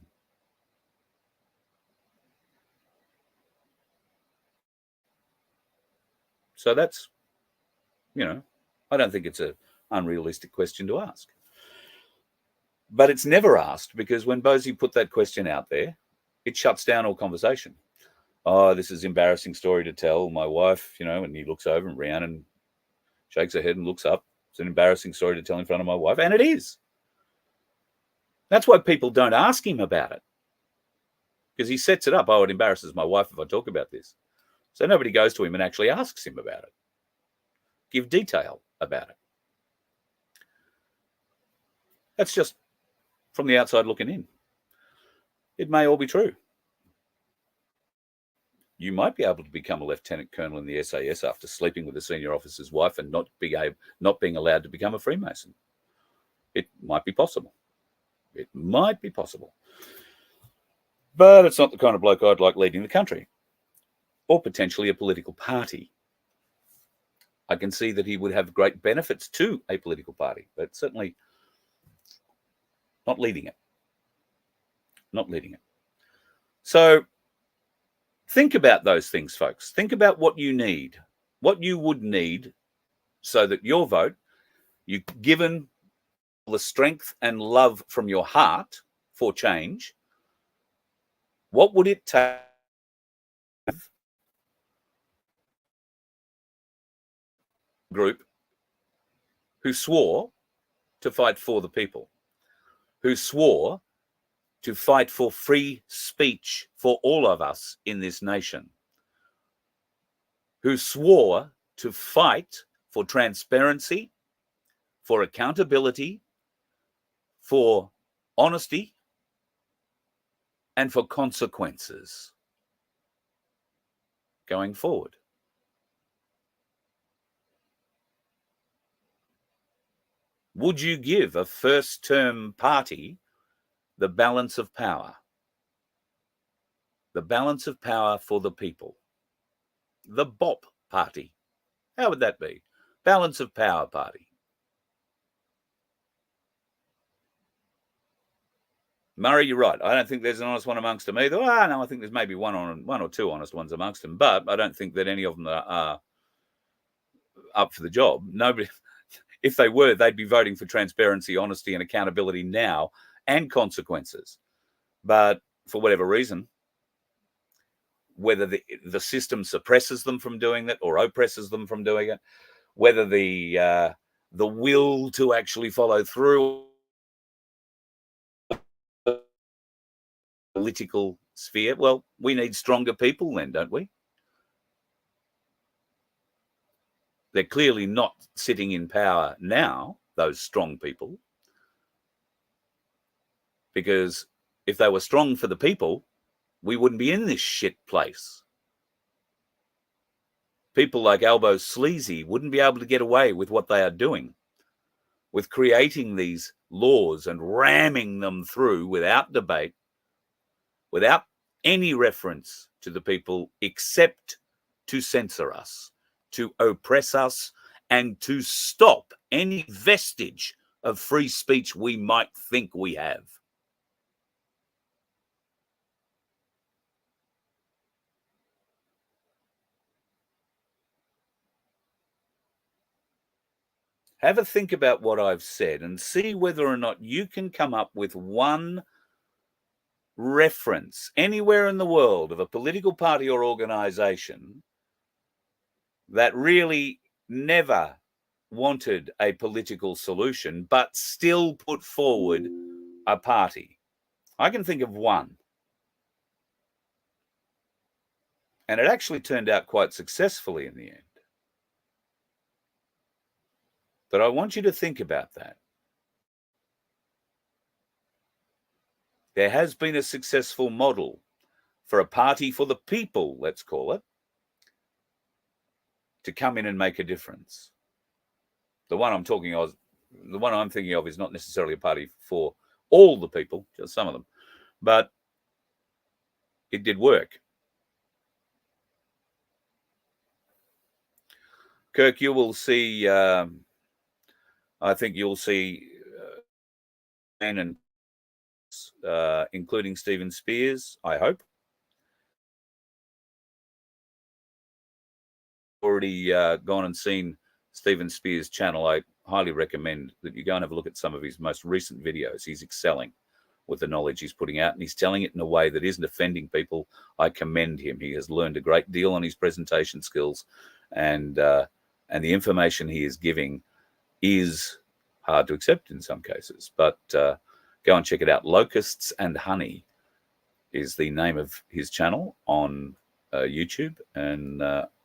So that's, I don't think it's an unrealistic question to ask. But it's never asked, because when Bosie put that question out there, it shuts down all conversation. Oh, this is an embarrassing story to tell my wife, and he looks over and Rhiannon shakes her head and looks up. It's an embarrassing story to tell in front of my wife. And it is. That's why people don't ask him about it, because he sets it up. Oh, it embarrasses my wife if I talk about this. So nobody goes to him and actually asks him about it. Give detail about it. That's just from the outside looking in. It may all be true. You might be able to become a lieutenant colonel in the SAS after sleeping with a senior officer's wife and not being allowed to become a Freemason. It might be possible. It might be possible. But it's not the kind of bloke I'd like leading the country, or potentially a political party. I can see that he would have great benefits to a political party, but certainly not leading it. Not leading it. So think about those things, folks. Think about what you need, what you would need so that your vote, you've given the strength and love from your heart for change. What would it take group who swore to fight for the people, who swore to fight for free speech for all of us in this nation, who swore to fight for transparency, for accountability, for honesty, and for consequences going forward. Would you give a first-term party the balance of power? The balance of power for the people. The BOP party. How would that be? Balance of power party. Murray, you're right. I don't think there's an honest one amongst them either. No, I think there's maybe one or two honest ones amongst them, but I don't think that any of them are up for the job. Nobody, if they were, they'd be voting for transparency, honesty, and accountability now, and consequences. But for whatever reason, whether the system suppresses them from doing it or oppresses them from doing it, whether the will to actually follow through political sphere, well, we need stronger people then, don't we? They're clearly not sitting in power now, those strong people, because if they were strong for the people, we wouldn't be in this shit place. People like Albo Sleazy wouldn't be able to get away with what they are doing, with creating these laws and ramming them through without debate, without any reference to the people, except to censor us, to oppress us, and to stop any vestige of free speech we might think we have. Have a think about what I've said and see whether or not you can come up with one reference anywhere in the world of a political party or organization that really never wanted a political solution but still put forward a party. I can think of one. And it actually turned out quite successfully in the end. But I want you to think about that. There has been a successful model for a party for the people, let's call it, to come in and make a difference. The one I'm thinking of is not necessarily a party for all the people, just some of them, but it did work. Kirk, you will see, I think you'll see, and including Stephen Spears, I hope. Already gone and seen Stephen Spears' channel. I highly recommend that you go and have a look at some of his most recent videos. He's excelling with the knowledge he's putting out, and he's telling it in a way that isn't offending people. I commend him. He has learned a great deal on his presentation skills, and the information he is giving is hard to accept in some cases. But go and check it out. Locusts and Honey is the name of his channel on YouTube, and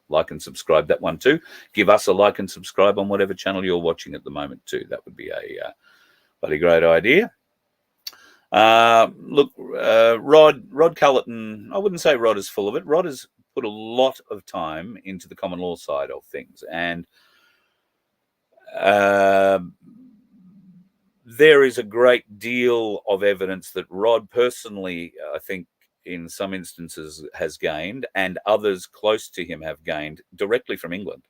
like and subscribe that one too. Give us a like and subscribe on whatever channel you're watching at the moment too. That would be a bloody great idea. Look, Rod Cullerton, I wouldn't say Rod is full of it. Rod has put a lot of time into the common law side of things, and there is a great deal of evidence that Rod personally, I think, in some instances has gained, and others close to him have gained directly from England.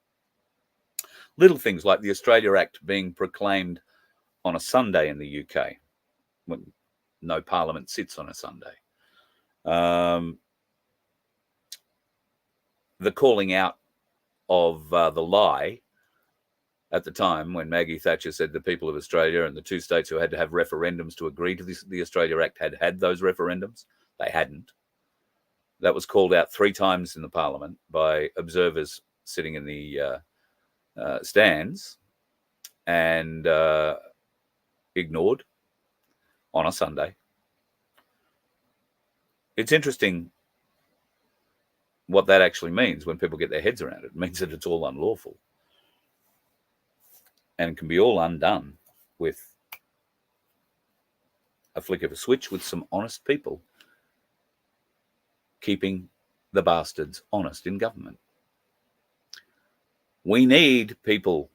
Little things like the Australia Act being proclaimed on a Sunday in the UK, when no parliament sits on a Sunday. The calling out of the lie at the time when Maggie Thatcher said the people of Australia and the two states who had to have referendums to agree to the Australia Act had those referendums. They hadn't. That was called out 3 times in the parliament by observers sitting in the stands and ignored on a Sunday. it's interesting what that actually means when people get their heads around it. It means that it's all unlawful and can be all undone with a flick of a switch with some honest people keeping the bastards honest in government. We need people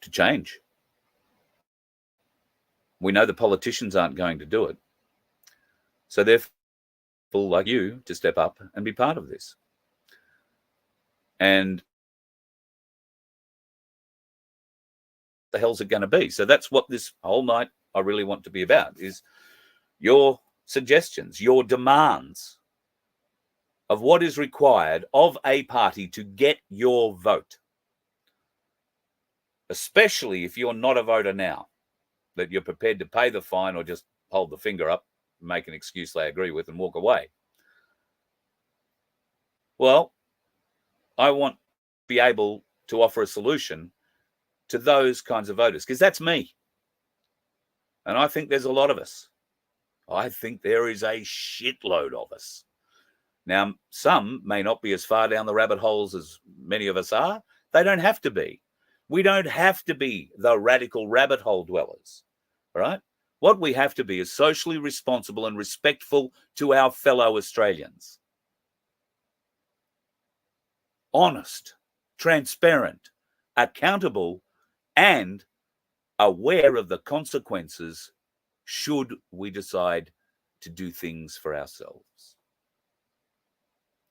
to change. We know the politicians aren't going to do it. So therefore, people like you to step up and be part of this. And the hell's it going to be? So that's what this whole night I really want to be about, is your suggestions, your demands of what is required of a party to get your vote. Especially if you're not a voter now, that you're prepared to pay the fine or just hold the finger up, make an excuse they agree with and walk away. Well, I want to be able to offer a solution to those kinds of voters, because that's me. And I think there's a lot of us. I think there is a shitload of us. Now, some may not be as far down the rabbit holes as many of us are. They don't have to be. We don't have to be the radical rabbit hole dwellers, all right? What we have to be is socially responsible and respectful to our fellow Australians. Honest, transparent, accountable, and aware of the consequences should we decide to do things for ourselves.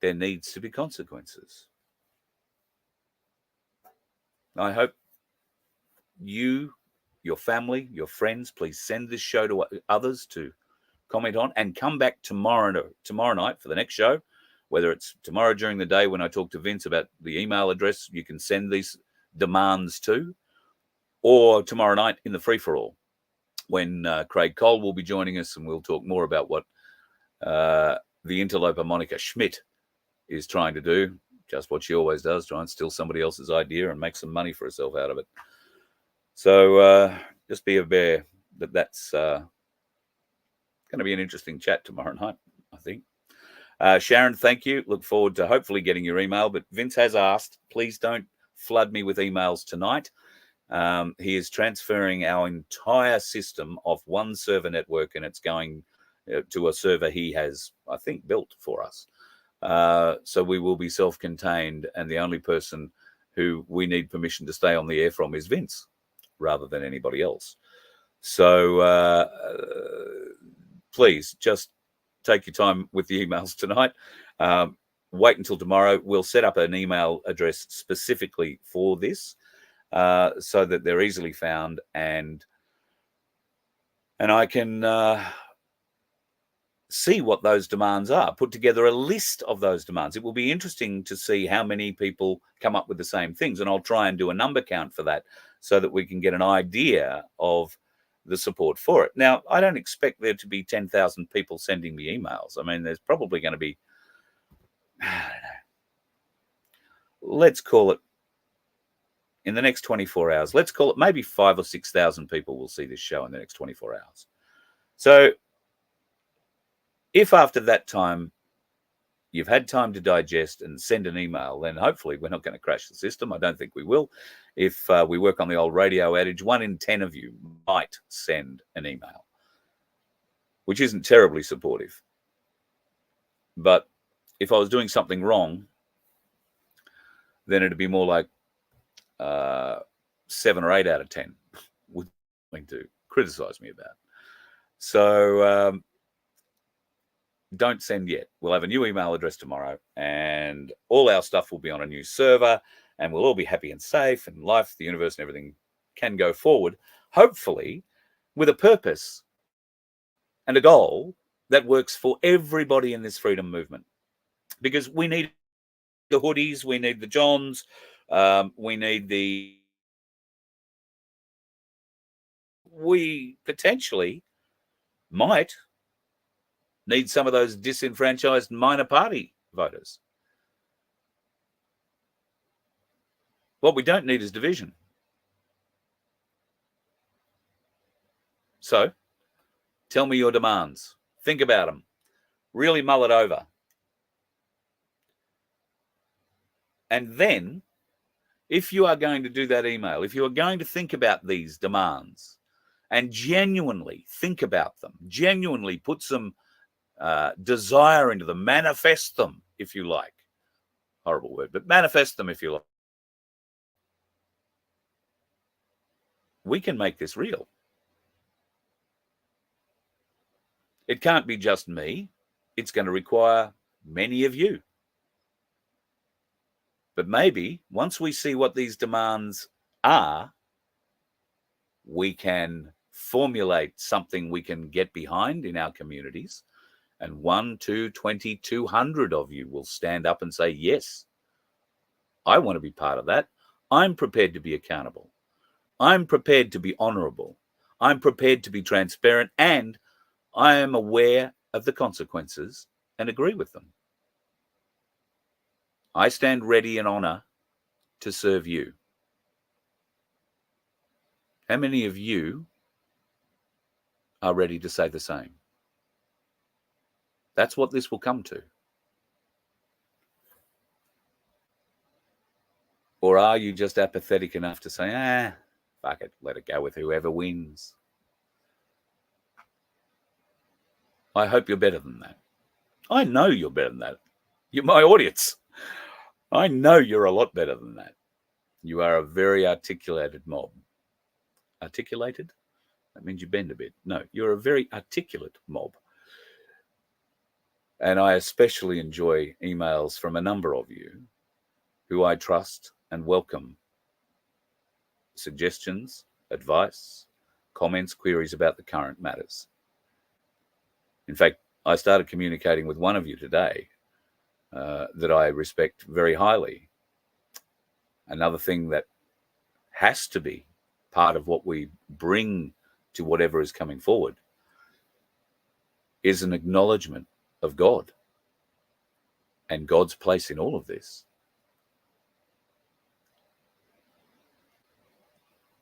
There needs to be consequences. I hope you, your family, your friends, please send this show to others to comment on, and come back tomorrow night for the next show, whether it's tomorrow during the day when I talk to Vince about the email address you can send these demands to, or tomorrow night in the free-for-all when Craig Cole will be joining us, and we'll talk more about what the interloper Monica Schmidt is trying to do, just what she always does, try and steal somebody else's idea and make some money for herself out of it. So just be aware that that's going to be an interesting chat tomorrow night, I think. Sharon, thank you. Look forward to hopefully getting your email. But Vince has asked, please don't flood me with emails tonight. He is transferring our entire system off one server network, and it's going to a server he has, I think, built for us. So we will be self-contained, and the only person who we need permission to stay on the air from is Vince, rather than anybody else. So please just take your time with the emails tonight. Wait until tomorrow. We'll set up an email address specifically for this, so that they're easily found, and I can see what those demands are, put together a list of those demands. It will be interesting to see how many people come up with the same things, and I'll try and do a number count for that so that we can get an idea of the support for it. Now, I don't expect there to be 10,000 people sending me emails. I mean, there's probably going to be, I don't know, let's call it, in the next 24 hours, let's call it maybe 5,000 or 6,000 people will see this show in the next 24 hours. So if after that time you've had time to digest and send an email, then hopefully we're not going to crash the system. I don't think we will. If we work on the old radio adage, 1 in 10 of you might send an email, which isn't terribly supportive. But if I was doing something wrong, then it'd be more like 7 or 8 out of 10 would going to criticize me about. So don't send yet. We'll have a new email address tomorrow, and all our stuff will be on a new server, and we'll all be happy and safe, and life, the universe, and everything can go forward, hopefully with a purpose and a goal that works for everybody in this freedom movement. Because we need the hoodies, we need the Johns, we need we potentially might need some of those disenfranchised minor party voters. What we don't need is division. So tell me your demands. Think about them. Really mull it over. And then, if you are going to do that email, if you are going to think about these demands and genuinely think about them, genuinely put some desire into them, manifest them, if you like. Horrible word, but manifest them, if you like. We can make this real. It can't be just me. It's going to require many of you. But maybe once we see what these demands are, we can formulate something we can get behind in our communities. And 1, 2, 20, 200 of you will stand up and say, yes, I want to be part of that. I'm prepared to be accountable. I'm prepared to be honorable. I'm prepared to be transparent, and I am aware of the consequences and agree with them. I stand ready in honor to serve you. How many of you are ready to say the same? That's what this will come to. Or are you just apathetic enough to say, fuck it, let it go with whoever wins? I hope you're better than that. I know you're better than that. You're my audience. I know you're a lot better than that. You are a very articulated mob. Articulated? That means you bend a bit. No, you're a very articulate mob. And I especially enjoy emails from a number of you who I trust and welcome suggestions, advice, comments, queries about the current matters. In fact, I started communicating with one of you today that I respect very highly. Another thing that has to be part of what we bring to whatever is coming forward is an acknowledgement of God and God's place in all of this.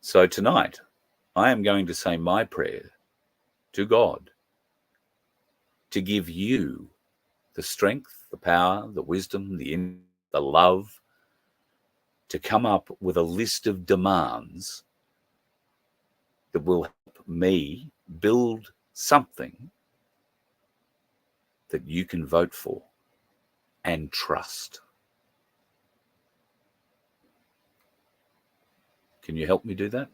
So tonight, I am going to say my prayer to God to give you the strength, the power, the wisdom, the love to come up with a list of demands that will help me build something that you can vote for and trust. Can you help me do that?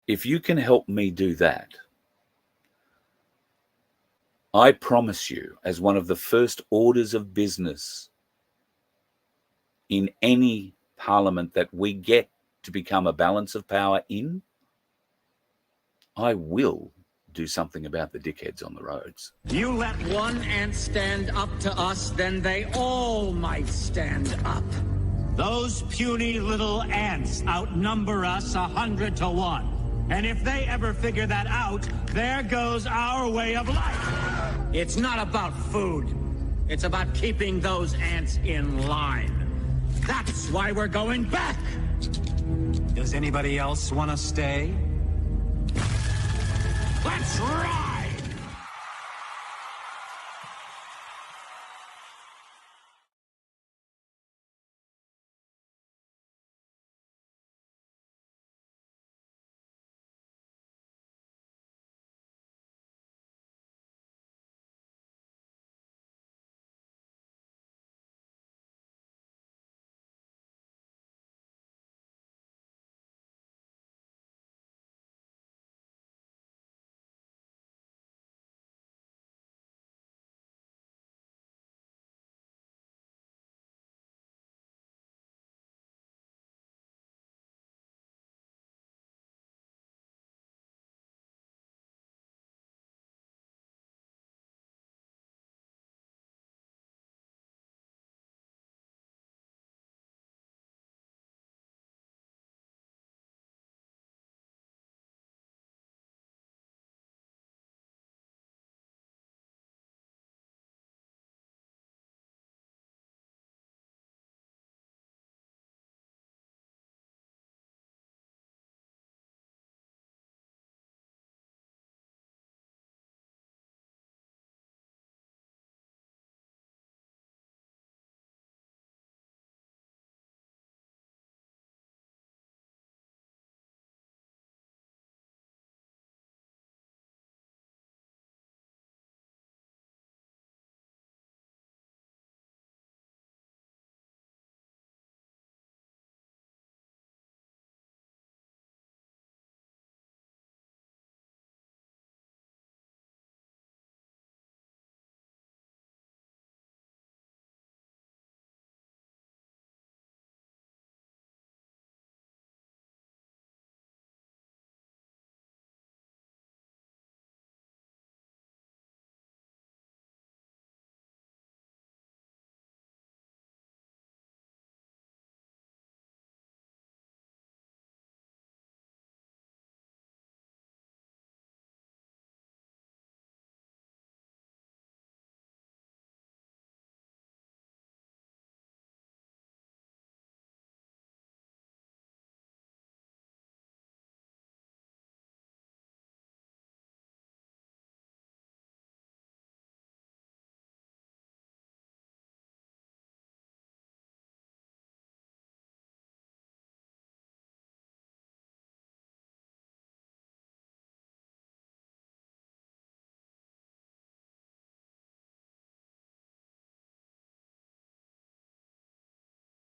If you can help me do that, I promise you, as one of the first orders of business in any parliament that we get to become a balance of power in, I will do something about the dickheads on the roads. You let one ant stand up to us, then they all might stand up. Those puny little ants outnumber us 100 to 1. And if they ever figure that out, there goes our way of life. It's not about food. It's about keeping those ants in line. That's why we're going back. Does anybody else want to stay? Let's rock!